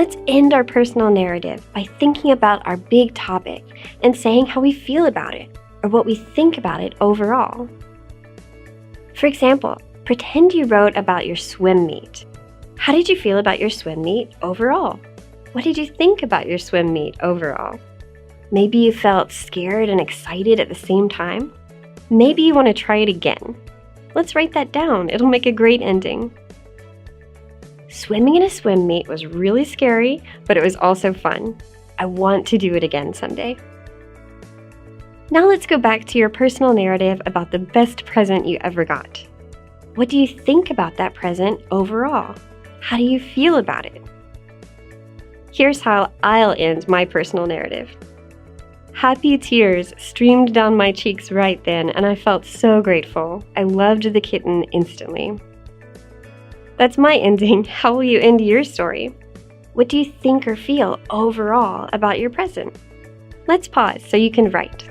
Let's end our personal narrative by thinking about our big topic and saying how we feel about it or what we think about it overall. For example, pretend you wrote about your swim meet. How did you feel about your swim meet overall? What did you think about your swim meet overall? Maybe you felt scared and excited at the same time. Maybe you want to try it again. Let's write that down. It'll make a great ending. Swimming in a swim meet was really scary, but it was also fun. I want to do it again someday. Now let's go back to your personal narrative about the best present you ever got. What do you think about that present overall? How do you feel about it? Here's how I'll end my personal narrative. Happy tears streamed down my cheeks right then, and I felt so grateful. I loved the kitten instantly. That's my ending. How will you end your story? What do you think or feel overall about your present? Let's pause so you can write.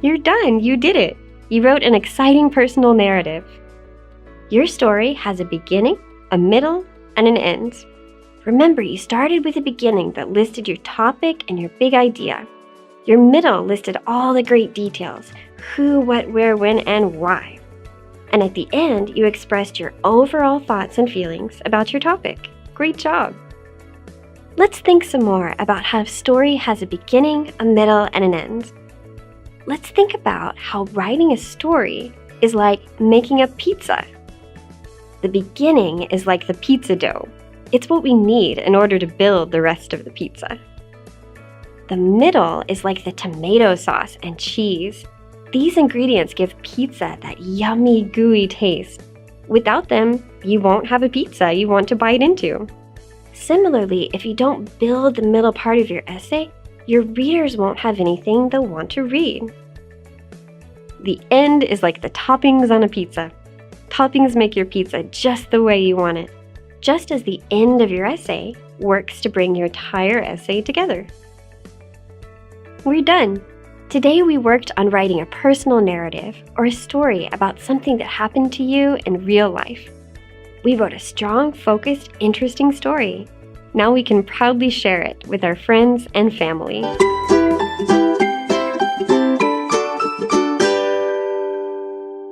You're done. You did it. You wrote an exciting personal narrative. Your story has a beginning, a middle, and an end. Remember, you started with a beginning that listed your topic and your big idea. Your middle listed all the great details, who, what, where, when, and why. And at the end, you expressed your overall thoughts and feelings about your topic. Great job! Let's think some more about how a story has a beginning, a middle, and an end. Let's think about how writing a story is like making a pizza. The beginning is like the pizza dough. It's what we need in order to build the rest of the pizza. The middle is like the tomato sauce and cheese. These ingredients give pizza that yummy, gooey taste. Without them, you won't have a pizza you want to bite into. Similarly, if you don't build the middle part of your essay, your readers won't have anything they'll want to read. The end is like the toppings on a pizza. Toppings make your pizza just the way you want it, just as the end of your essay works to bring your entire essay together. We're done. Today we worked on writing a personal narrative or a story about something that happened to you in real life. We wrote a strong, focused, interesting story. Now we can proudly share it with our friends and family.